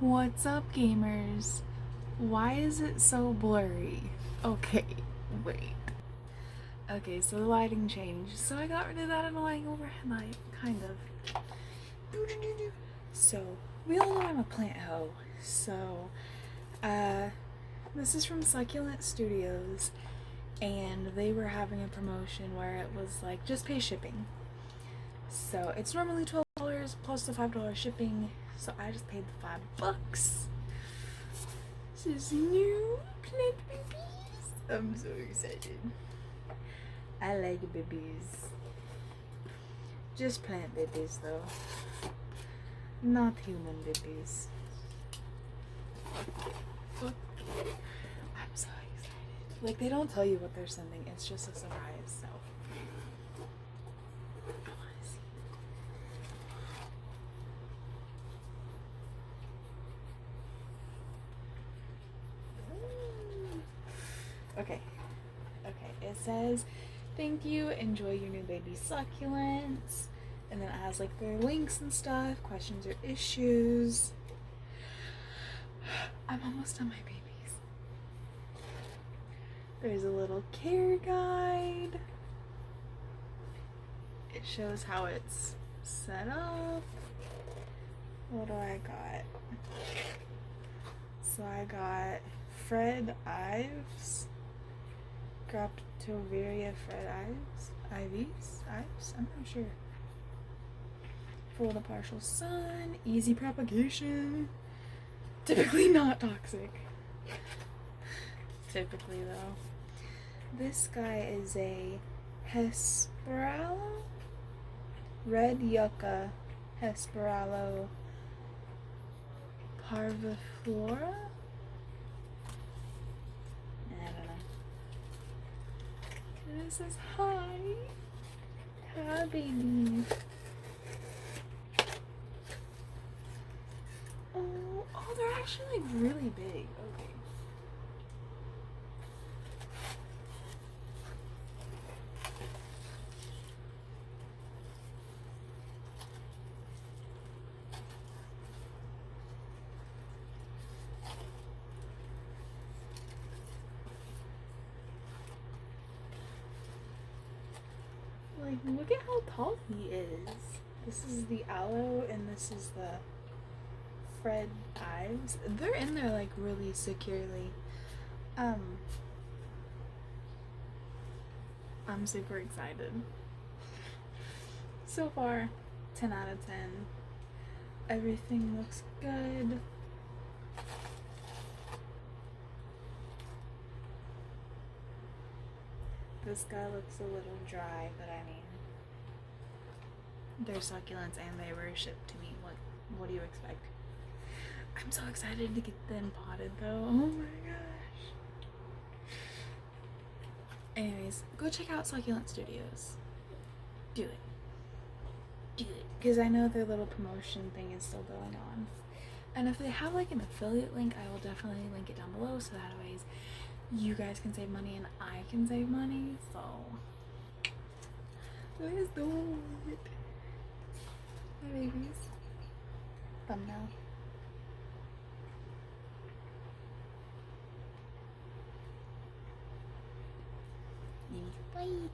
What's up, gamers? Why is it so blurry? Okay, wait. Okay, so the lighting changed, so I got rid of that annoying overhead light, kind of. So, we all know I'm a plant hoe, so, this is from Succulent Studios, and they were having a promotion where it was like, just pay shipping. So, it's normally $12 plus the $5 shipping, so I just paid the $5. This is new plant babies. I'm so excited. I like babies. Just plant babies though. Not human babies. I'm so excited. Like, they don't tell you what they're sending, it's just a surprise, so. I wanna see. Okay. It says, thank you, enjoy your new baby succulents. And then it has like their links and stuff, questions or issues. I'm almost done my babies. There's a little care guide. It shows how it's set up. What do I got? So I got Fred Ives. Graptoveria Fred Ives? I'm not sure. Full to partial sun, easy propagation. Typically not toxic. Typically though. This guy is a Hesperalo? Red Yucca Hesperalo parviflora? I don't know. And it says hi. Hi baby. Oh, they're actually like really big. Okay. Like, look at how tall he is. This is the aloe and this is the Fred Ives. They're in there like really securely. I'm super excited. So far, 10 out of 10. Everything looks good. This guy looks a little dry, but I mean, they're succulents and they were shipped to me. What do you expect? I'm so excited to get them potted though. Oh my gosh. Anyways, go check out Succulent Studios. Do it. Do it. Because I know their little promotion thing is still going on. And if they have like an affiliate link, I will definitely link it down below so that ways you guys can save money and I can save money. So let's do it. My babies. Thumbnail. Bye.